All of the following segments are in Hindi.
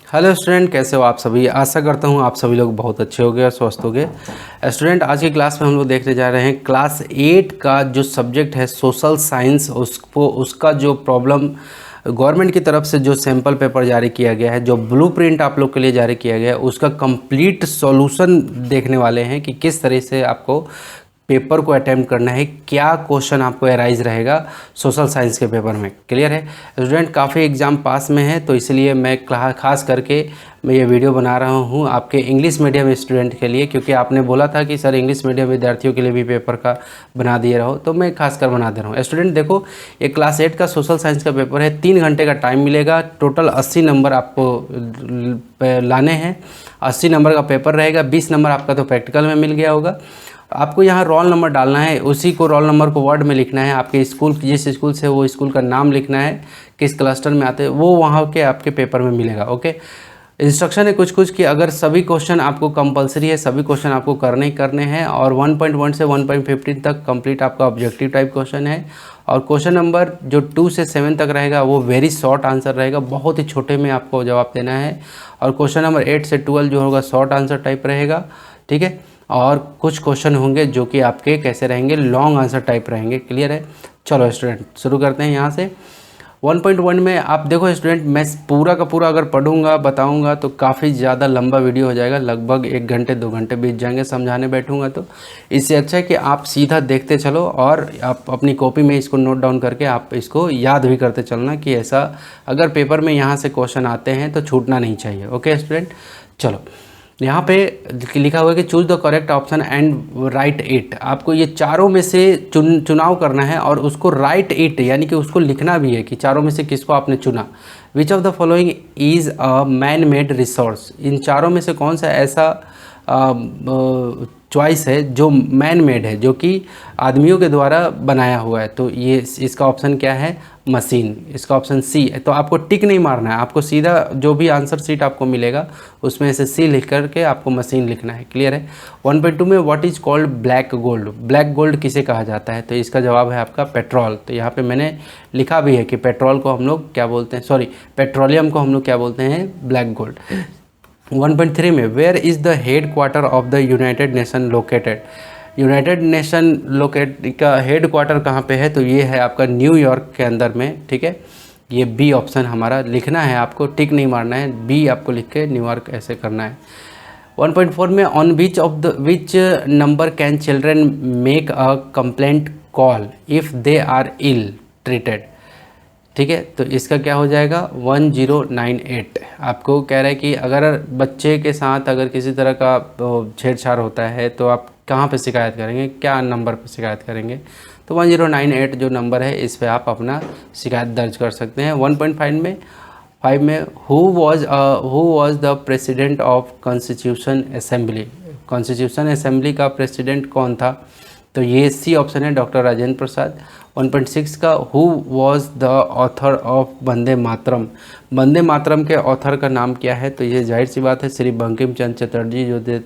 हेलो स्टूडेंट, कैसे हो आप सभी। आशा करता हूँ आप सभी लोग बहुत अच्छे होंगे और स्वस्थ होंगे। स्टूडेंट, आज की क्लास में हम लोग देखने जा रहे हैं क्लास 8 का जो सब्जेक्ट है सोशल साइंस, उसका जो प्रॉब्लम गवर्नमेंट की तरफ से जो सैम्पल पेपर जारी किया गया है, जो ब्लूप्रिंट आप लोग के लिए जारी किया गया है, उसका कंप्लीट सॉल्यूशन देखने वाले हैं कि किस तरह से आपको पेपर को अटेम्प्ट करना है, क्या क्वेश्चन आपको अराइज रहेगा सोशल साइंस के पेपर में। क्लियर है स्टूडेंट, काफ़ी एग्ज़ाम पास में है तो इसलिए मैं खास करके मैं ये वीडियो बना रहा हूँ आपके इंग्लिश मीडियम स्टूडेंट के लिए, क्योंकि आपने बोला था कि सर इंग्लिश मीडियम विद्यार्थियों के लिए भी पेपर का बना दिए रहो, तो मैं खासकर बना दे रहा हूँ। स्टूडेंट देखो, ये क्लास 8 का सोशल साइंस का पेपर है, 3 घंटे का टाइम मिलेगा, टोटल 80 नंबर आपको लाने हैं। 80 नंबर का पेपर रहेगा, 20 नंबर आपका तो प्रैक्टिकल में मिल गया होगा। आपको यहाँ रोल नंबर डालना है, उसी को रोल नंबर को वर्ड में लिखना है, आपके स्कूल जिस स्कूल से वो स्कूल का नाम लिखना है, किस क्लस्टर में आते हैं वो वहाँ के आपके पेपर में मिलेगा। ओके, इंस्ट्रक्शन है कुछ कि अगर सभी क्वेश्चन आपको कंपलसरी है, सभी क्वेश्चन आपको करने हैं और 1.1 से 1.15 तक कंप्लीट आपका ऑब्जेक्टिव टाइप क्वेश्चन है। और क्वेश्चन नंबर जो 2 से 7 तक रहेगा वो वेरी शॉर्ट आंसर रहेगा, बहुत ही छोटे में आपको जवाब देना है। और क्वेश्चन नंबर 8 से 12 जो होगा शॉर्ट आंसर टाइप रहेगा, ठीक है। और कुछ क्वेश्चन होंगे जो कि आपके कैसे रहेंगे, लॉन्ग आंसर टाइप रहेंगे। क्लियर है। चलो स्टूडेंट शुरू करते हैं यहाँ से। 1.1 में आप देखो स्टूडेंट, मैं पूरा का पूरा अगर पढ़ूंगा बताऊंगा तो काफ़ी ज़्यादा लंबा वीडियो हो जाएगा, लगभग 1 घंटे 2 घंटे बीत जाएंगे समझाने बैठूंगा तो। इससे अच्छा है कि आप सीधा देखते चलो और आप अपनी कॉपी में इसको नोट डाउन करके आप इसको याद भी करते चलना कि ऐसा अगर पेपर में यहाँ से क्वेश्चन आते हैं तो छूटना नहीं चाहिए। ओके स्टूडेंट, चलो यहाँ पे लिखा हुआ है कि choose the correct option and right it. आपको ये चारों में से चुनाव करना है और उसको राइट इट यानी कि उसको लिखना भी है कि चारों में से किसको आपने चुना। Which of the following is a man made resource. इन चारों में से कौन सा ऐसा चॉइस है जो मैन मेड है, जो कि आदमियों के द्वारा बनाया हुआ है। तो ये इसका ऑप्शन क्या है, मशीन। इसका ऑप्शन सी है। तो आपको टिक नहीं मारना है, आपको सीधा जो भी आंसर शीट आपको मिलेगा उसमें से सी लिख करके आपको मशीन लिखना है। क्लियर है। 1.2 में what is called black gold. Black gold किसे कहा जाता है, तो इसका जवाब है आपका पेट्रोल। तो यहाँ पे मैंने लिखा भी है कि पेट्रोल को हम लोग क्या बोलते हैं, सॉरी पेट्रोलियम को हम लोग क्या बोलते हैं, ब्लैक गोल्ड। 1.3 में where is the headquarter of the United Nation located. United Nation का हेड क्वार्टर कहाँ पे है, तो ये है आपका न्यूयॉर्क के अंदर में। ठीक है, ये बी ऑप्शन हमारा लिखना है, आपको टिक नहीं मारना है, बी आपको लिख के न्यूयॉर्क ऐसे करना है। 1.4 में on which number can children make a complaint call if they are ill treated. ठीक है, तो इसका क्या हो जाएगा 1098। आपको कह रहा है कि अगर बच्चे के साथ अगर किसी तरह का छेड़छाड़ होता है तो आप कहाँ पे शिकायत करेंगे, क्या नंबर पर शिकायत करेंगे। तो 1098 जो नंबर है इस पे आप अपना शिकायत दर्ज कर सकते हैं। 1.5 में who was the president of constitution assembly. Constitution assembly का प्रेसिडेंट कौन था, तो ये सी ऑप्शन है, डॉक्टर राजेंद्र प्रसाद। 1.6 का who was the author of Vande Mataram. Vande Mataram के ऑथर का नाम क्या है, तो ये जाहिर सी बात है श्री बंकिम चंद्र चटर्जी जो थे,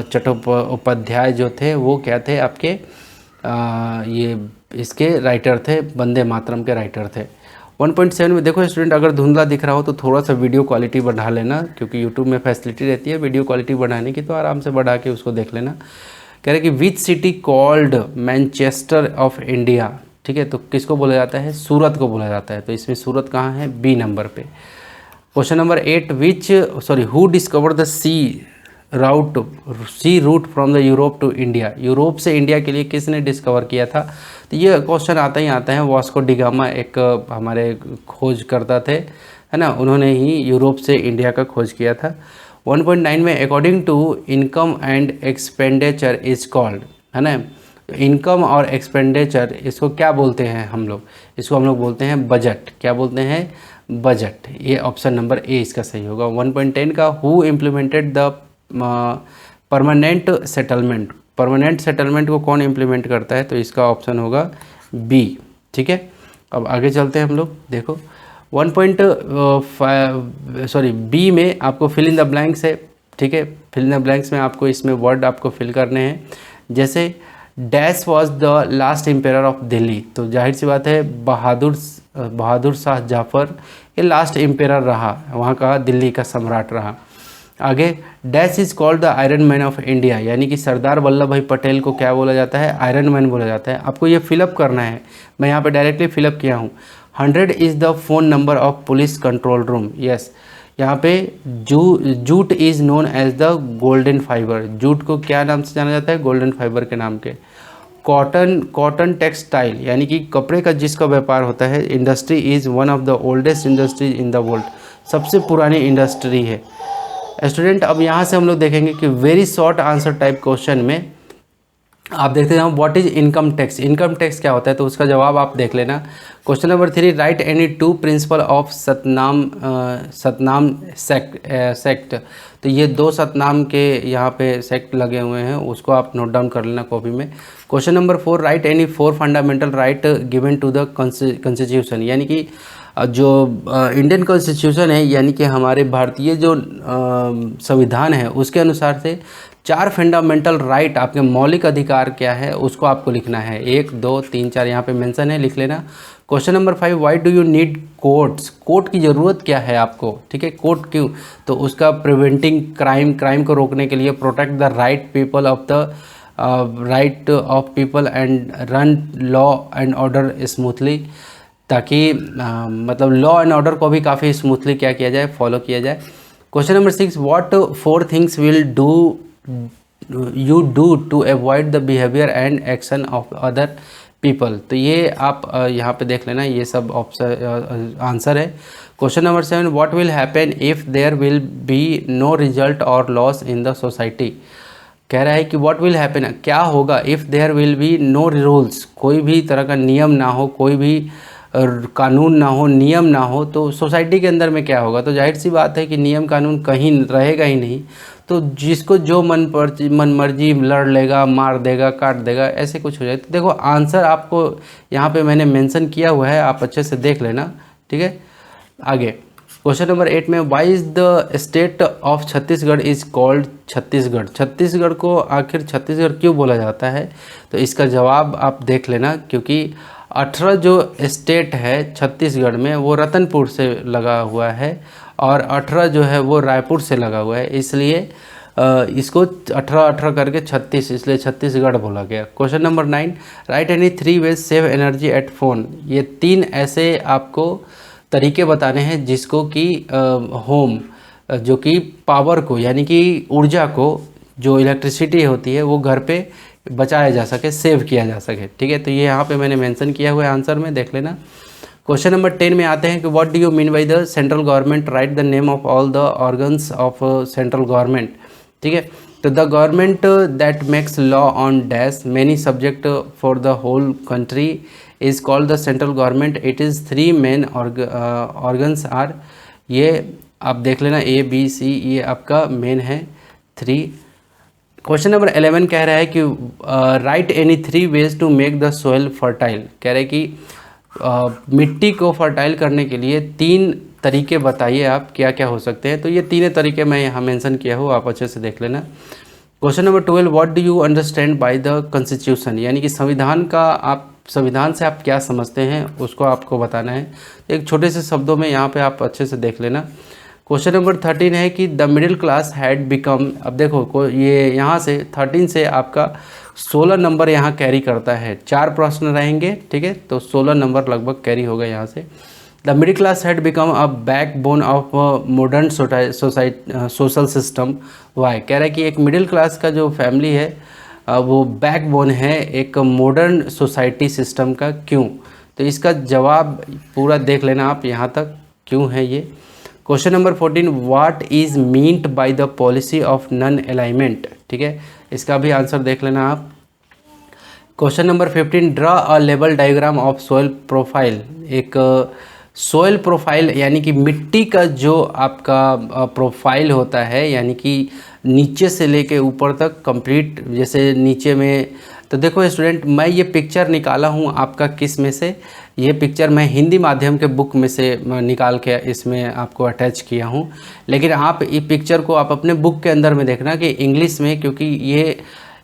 चट्टोपाध्याय जो थे, वो क्या थे आपके ये इसके राइटर थे, वंदे मातरम के राइटर थे। 1.7 में देखो स्टूडेंट, अगर धुंधला दिख रहा हो तो थोड़ा सा वीडियो क्वालिटी बढ़ा लेना, क्योंकि यूट्यूब में फैसिलिटी रहती है वीडियो क्वालिटी बढ़ाने की, तो आराम से बढ़ा के उसको देख लेना। कह रहे कि which city called Manchester of India. ठीक है, तो किसको बोला जाता है, सूरत को बोला जाता है। तो इसमें सूरत कहाँ है, बी नंबर पे। Question number 8 who discover the sea route from the Europe to India. Europe से इंडिया के लिए किसने डिस्कवर किया था, तो ये क्वेश्चन आता ही आता है। वास्को डिगामा एक हमारे खोज करता थे, है ना, उन्होंने ही यूरोप से इंडिया का खोज किया था। 1.9 में according to income and expenditure is called, है ना, इनकम और एक्सपेंडिचर इसको क्या बोलते हैं हम लोग, इसको हम लोग बोलते हैं बजट। क्या बोलते हैं, बजट। ये ऑप्शन नंबर ए इसका सही होगा। 1.10 का who implemented the permanent settlement. Permanent settlement को कौन इम्प्लीमेंट करता है, तो इसका ऑप्शन होगा बी। ठीक है, अब आगे चलते हैं हम लोग। देखो 1.5 बी में आपको फिल इन द ब्लैंक्स है। ठीक है, फिल इन द ब्लैंक्स में आपको इसमें वर्ड आपको फिल करने हैं, जैसे dash was the last ampere of Delhi. तो जाहिर सी बात है बहादुर शाह जाफर ये लास्ट एम्पेरर रहा, वहाँ का दिल्ली का सम्राट रहा। आगे, dash is called the iron man of India, यानी कि सरदार वल्लभ भाई पटेल को क्या बोला जाता है, आयरन मैन बोला जाता है। आपको ये फिलअप करना है, मैं यहाँ पे डायरेक्टली फिलअप किया हूँ। 100 is the phone number of police control room, yes. यहाँ पे jute is known as the golden fibre, jute को क्या नाम से जाना जाता है, गोल्डन फाइबर के नाम के। कॉटन टेक्सटाइल, यानी कि कपड़े का जिसका व्यापार होता है, industry is one of the oldest industry in the world, सबसे पुरानी इंडस्ट्री है। स्टूडेंट, अब यहाँ से हम लोग देखेंगे कि very short answer type question में आप देखते हैं what is income tax, income tax क्या होता है, तो उसका जवाब आप देख लेना। Question number 3, right any 2 principle of Satnam sect, तो ये 2 सतनाम के यहाँ पे सेक्ट लगे हुए हैं, उसको आप नोट डाउन कर लेना कॉपी में। Question number 4, write any 4 fundamental right given to the constitution, यानी कि जो इंडियन कॉन्स्टिट्यूशन है, यानी कि हमारे भारतीय जो संविधान है, उसके अनुसार से 4 फंडामेंटल राइट, आपके मौलिक अधिकार क्या है उसको आपको लिखना है। 1 2 3 4 यहाँ पे मेंशन है, लिख लेना। Question number 5, why do you need courts, court की ज़रूरत क्या है आपको, ठीक है, कोर्ट क्यों, तो उसका प्रिवेंटिंग क्राइम को रोकने के लिए, protect the right people of the right of people and run law and order smoothly, ताकि मतलब लॉ एंड ऑर्डर को भी काफ़ी स्मूथली क्या किया जाए, फॉलो किया जाए। Question number 6, what 4 things will you do to avoid the behaviour and action of other people, तो ये आप यहाँ पे देख लेना, ये सब ऑप्शन आंसर है। Question number 7, what will happen if there will be no result और लॉस इन द सोसाइटी, कह रहा है कि व्हाट विल हैपन, क्या होगा, if there will be no rules, कोई भी तरह का नियम ना हो, कोई भी कानून ना हो, नियम ना हो, तो सोसाइटी के अंदर में क्या होगा, तो जाहिर सी बात है कि नियम कानून कहीं रहेगा ही नहीं, तो जिसको जो मन मर्जी लड़ लेगा, मार देगा, काट देगा, ऐसे कुछ हो जाए। तो देखो आंसर आपको यहाँ पे मैंने मेंशन किया हुआ है, आप अच्छे से देख लेना, ठीक है। आगे क्वेश्चन नंबर 8 में, why is the state of Chhattisgarh is called Chhattisgarh, Chhattisgarh को आखिर छत्तीसगढ़ क्यों बोला जाता है, तो इसका जवाब आप देख लेना, क्योंकि 18 जो स्टेट है छत्तीसगढ़ में वो रतनपुर से लगा हुआ है और 18 जो है वो रायपुर से लगा हुआ है, इसलिए इसको 18 करके 36, इसलिए छत्तीसगढ़ बोला गया। Question number 9, write any 3 ways save energy at home, ये 3 ऐसे आपको तरीके बताने हैं जिसको कि होम, जो कि पावर को, यानी कि ऊर्जा को, जो इलेक्ट्रिसिटी होती है वो घर पे बचाया जा सके, सेव किया जा सके, ठीक है। तो ये यहाँ पे मैंने मेंशन किया हुआ है, आंसर में देख लेना। क्वेश्चन नंबर 10 में आते हैं कि what do you mean by the central government, write the name of all the organs of central government, ठीक है। तो the government that makes law on dash many subject for the whole country is called the central government, it is 3 main organs are, ये आप देख लेना, A B C, ये आपका मेन है 3। क्वेश्चन नंबर 11 कह रहा है कि write any 3 ways to make the soil fertile, कह रहे हैं कि मिट्टी को फर्टाइल करने के लिए 3 तरीके बताइए आप, क्या क्या हो सकते हैं, तो ये 3 तरीके मैं यहाँ मेंशन किया हूँ, आप अच्छे से देख लेना। Question number 12, what do you understand by the constitution, यानी कि संविधान का, आप संविधान से आप क्या समझते हैं उसको आपको बताना है, एक छोटे से शब्दों में यहाँ पे आप अच्छे से देख लेना। क्वेश्चन नंबर 13 है कि the middle class had become, अब देखो ये यहाँ से 13 से आपका 16 नंबर यहाँ कैरी करता है, 4 प्रश्न रहेंगे, ठीक है, तो 16 नंबर लगभग कैरी होगा यहाँ से। The middle class had become a backbone of modern social system, why, कह रहा है कि एक मिडिल क्लास का जो फैमिली है वो बैकबोन है एक मॉडर्न सोसाइटी सिस्टम का, क्यों, तो इसका जवाब पूरा देख लेना आप यहाँ तक, क्यों है ये। Question number 14, what is meant by the policy of non alignment, ठीक है, इसका भी आंसर देख लेना आप। Question number 15, draw a level diagram of soil profile, एक सॉइल प्रोफाइल यानी कि मिट्टी का जो आपका प्रोफाइल होता है, यानी कि नीचे से लेके ऊपर तक कंप्लीट, जैसे नीचे में, तो देखो स्टूडेंट, मैं ये पिक्चर निकाला हूँ आपका किस में से, ये पिक्चर मैं हिंदी माध्यम के बुक में से निकाल के इसमें आपको अटैच किया हूँ, लेकिन आप इस पिक्चर को आप अपने बुक के अंदर में देखना कि इंग्लिश में, क्योंकि ये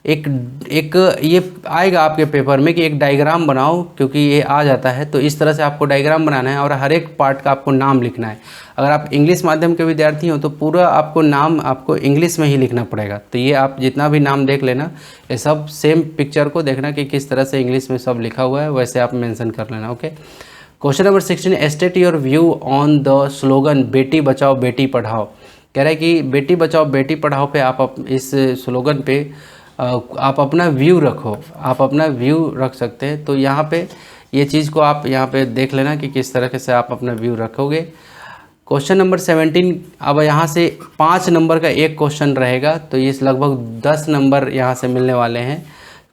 एक एक ये आएगा आपके पेपर में कि एक डायग्राम बनाओ, क्योंकि ये आ जाता है। तो इस तरह से आपको डायग्राम बनाना है और हर एक पार्ट का आपको नाम लिखना है। अगर आप इंग्लिश माध्यम के विद्यार्थी हो तो पूरा आपको नाम आपको इंग्लिश में ही लिखना पड़ेगा। तो ये आप जितना भी नाम देख लेना, ये सब सेम पिक्चर को देखना कि किस तरह से इंग्लिश में सब लिखा हुआ है, वैसे आप मेंशन कर लेना। Okay, question number 16, state your view on the slogan Beti Bachao Beti Padhao. कह रहा है कि बेटी बचाओ बेटी पढ़ाओ पे आप इस स्लोगन पे आप अपना व्यू रखो, आप अपना व्यू रख सकते हैं। तो यहाँ पे ये चीज़ को आप यहाँ पे देख लेना कि किस तरह से आप अपना व्यू रखोगे। क्वेश्चन नंबर 17, अब यहाँ से 5 नंबर का एक क्वेश्चन रहेगा, तो ये लगभग 10 नंबर यहाँ से मिलने वाले हैं।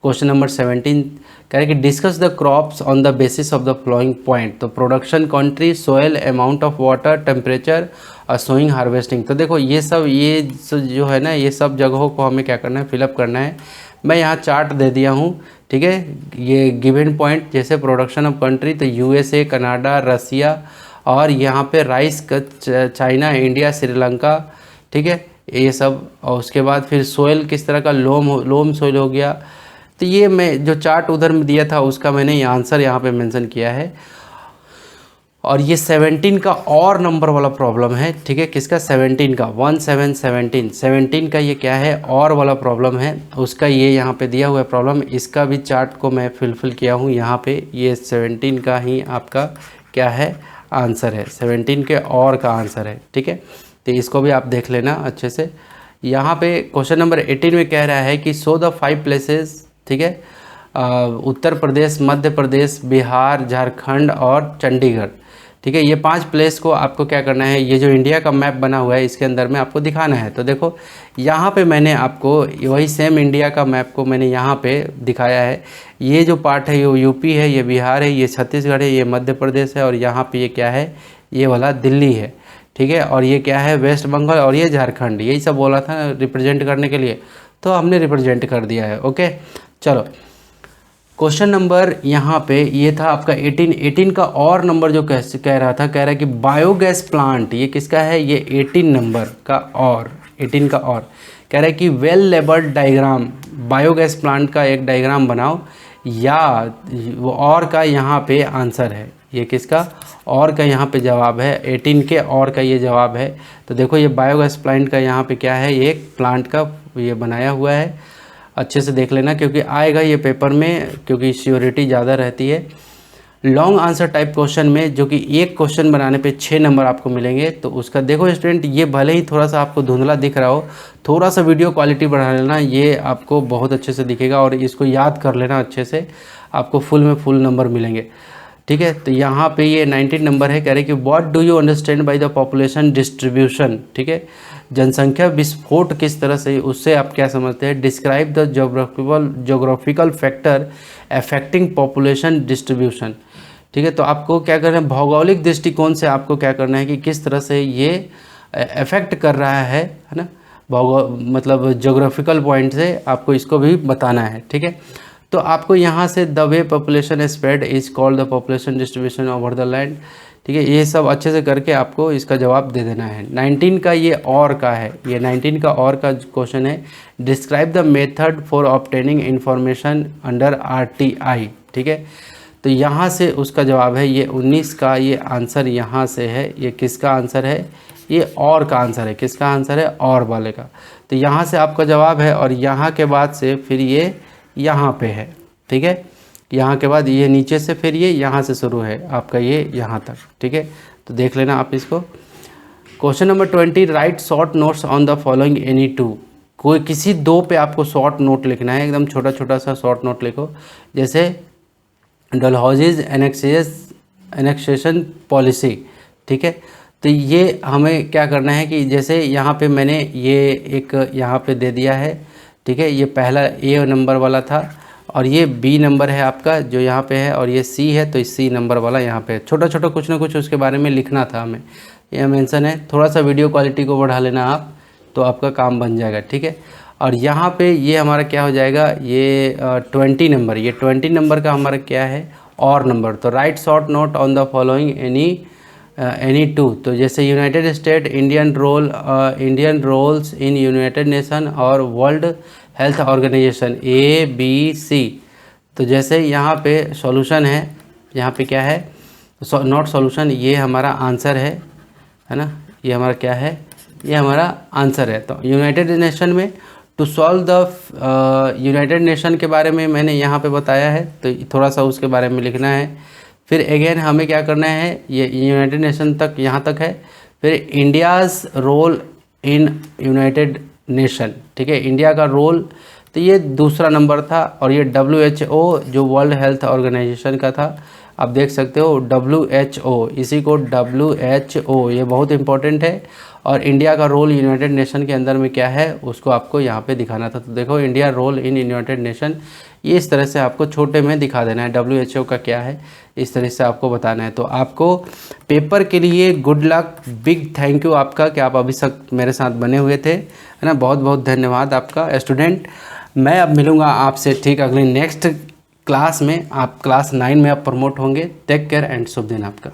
क्वेश्चन नंबर 17 कह रहे कि discuss the crops on the basis of the flowing point. तो production country, soil, amount of water, temperature और सोइंग हार्वेस्टिंग। तो देखो ये जो है ना, ये सब जगहों को हमें क्या करना है, फिलअप करना है। मैं यहाँ चार्ट दे दिया हूँ, ठीक है। ये गिवन पॉइंट जैसे प्रोडक्शन ऑफ कंट्री तो यूएसए, कनाडा, रसिया, और यहाँ पे राइस का चाइना, इंडिया, श्रीलंका, ठीक है, ये सब। और उसके बाद फिर सोयल किस तरह का, लोम सोयल हो गया। तो ये मैं जो चार्ट उधर में दिया था उसका मैंने ये आंसर यहाँ पे मेंशन किया है। और ये 17 का और नंबर वाला प्रॉब्लम है, ठीक है, किसका, 17 का, 17 का ये क्या है, और वाला प्रॉब्लम है, उसका ये यहाँ पे दिया हुआ है प्रॉब्लम। इसका भी चार्ट को मैं फिल किया हूँ यहाँ पे। ये 17 का ही आपका क्या है, आंसर है, 17 के और का आंसर है, ठीक है। तो इसको भी आप देख लेना अच्छे से। यहाँ पे क्वेश्चन नंबर 18 में कह रहा है कि शो द 5 प्लेसेस, ठीक है, उत्तर प्रदेश, मध्य प्रदेश, बिहार, झारखंड और चंडीगढ़, ठीक है। ये 5 प्लेस को आपको क्या करना है, ये जो इंडिया का मैप बना हुआ है इसके अंदर में आपको दिखाना है। तो देखो यहाँ पे मैंने आपको वही सेम इंडिया का मैप को मैंने यहाँ पे दिखाया है। ये जो पार्ट है ये यूपी है, ये बिहार है, ये छत्तीसगढ़ है, ये मध्य प्रदेश है, और यहाँ पे ये क्या है, ये वाला दिल्ली है, ठीक है। और ये क्या है, वेस्ट बंगाल, और ये झारखंड। यही सब बोला था रिप्रेजेंट करने के लिए, तो हमने रिप्रेजेंट कर दिया है। ओके, चलो क्वेश्चन नंबर यहाँ पे ये था आपका 18 का और नंबर जो कह रहा है कि बायोगैस प्लांट, ये किसका है, ये 18 नंबर का और 18 का और कह रहा है कि well labelled diagram, biogas plant का एक डायग्राम बनाओ, या वो और का यहाँ पे आंसर है। ये किसका, और का यहाँ पे जवाब है, 18 के और का ये जवाब है। तो देखो ये बायोगैस प्लांट का यहाँ पे क्या है, ये एक प्लांट का ये बनाया हुआ है, अच्छे से देख लेना क्योंकि आएगा ये पेपर में, क्योंकि श्योरिटी ज़्यादा रहती है। लॉन्ग आंसर टाइप क्वेश्चन में जो कि एक क्वेश्चन बनाने पे 6 नंबर आपको मिलेंगे, तो उसका देखो स्टूडेंट, ये भले ही थोड़ा सा आपको धुंधला दिख रहा हो, थोड़ा सा वीडियो क्वालिटी बढ़ा लेना, ये आपको बहुत अच्छे से दिखेगा। और इसको याद कर लेना अच्छे से, आपको फुल में फुल नंबर मिलेंगे, ठीक है। तो यहाँ पे ये 19 नंबर है, कह रहे कि what do you understand by the population distribution, ठीक है, जनसंख्या विस्फोट किस तरह से, उससे आप क्या समझते हैं। Describe the geographical factor affecting population distribution, ठीक है। तो आपको क्या करना है, भौगोलिक दृष्टिकोण से आपको क्या करना है कि किस तरह से ये अफेक्ट कर रहा है ना, मतलब जोग्राफिकल पॉइंट से आपको इसको भी बताना है, ठीक है। तो आपको यहाँ से the way population spread is called the population distribution over the land, ठीक है। ये सब अच्छे से करके आपको इसका जवाब दे देना है। 19 का ये और का है, ये 19 का और का क्वेश्चन है। Describe the method for obtaining information under RTI, ठीक है। तो यहाँ से उसका जवाब है, ये 19 का ये आंसर यहाँ से है। ये किसका आंसर है, ये और का आंसर है, किसका आंसर है, और वाले का। तो यहाँ से आपका जवाब है, और यहाँ के बाद से फिर ये यहाँ पे है, ठीक है। यहाँ के बाद ये नीचे से फिर ये यहाँ से शुरू है आपका ये यहाँ तक, ठीक है। तो देख लेना आप इसको। Question number 20, right short notes on the following any to. कोई किसी 2 पे आपको शॉर्ट नोट लिखना है, एकदम छोटा छोटा सा शॉर्ट नोट लिखो। जैसे डलहौजीज एनेक्सेशन पॉलिसी, ठीक है। तो ये हमें क्या करना है कि जैसे यहाँ पे मैंने ये एक यहाँ पे दे दिया है, ठीक है। ये पहला A नंबर वाला था, और ये B नंबर है आपका जो यहाँ पे है, और ये C है, तो C नंबर वाला यहाँ पे छोटा छोटा कुछ ना कुछ उसके बारे में लिखना था हमें, ये मेंशन है। थोड़ा सा वीडियो क्वालिटी को बढ़ा लेना आप, तो आपका काम बन जाएगा, ठीक है। और यहाँ पे ये हमारा क्या हो जाएगा, ये 20 नंबर, ये 20 नंबर का हमारा क्या है, और नंबर। तो write short note on the following any two. तो जैसे United State, Indian roles in United Nation और वर्ल्ड हेल्थ ऑर्गेनाइजेशन ABC। तो जैसे यहाँ पे सॉल्यूशन है, यहाँ पे क्या है, नॉट सॉल्यूशन, ये हमारा आंसर है ना, ये हमारा क्या है, ये हमारा आंसर है। तो यूनाइटेड नेशन में to solve the United Nation के बारे में मैंने यहाँ पे बताया है, तो थोड़ा सा उसके बारे में लिखना है। फिर अगेन हमें क्या करना है, ये यूनाइटेड नेशन तक यहाँ तक है। फिर India's role in United Nation, ठीक है, इंडिया का रोल, तो ये दूसरा नंबर था। और ये WHO जो वर्ल्ड हेल्थ ऑर्गेनाइजेशन का था, आप देख सकते हो WHO, इसी को WHO, ये बहुत इंपॉर्टेंट है। और इंडिया का रोल यूनाइटेड नेशन के अंदर में क्या है उसको आपको यहाँ पे दिखाना था। तो देखो India role in United Nation, ये इस तरह से आपको छोटे में दिखा देना है, WHO का क्या है इस तरह से आपको बताना है। तो आपको पेपर के लिए good luck, big thank you आपका कि आप अभी तक मेरे साथ बने हुए थे, है ना, बहुत बहुत धन्यवाद आपका स्टूडेंट। मैं अब मिलूँगा आपसे ठीक अगले नेक्स्ट क्लास में। आप क्लास 9 में आप प्रमोट होंगे। टेक केयर एंड शुभ दिन आपका।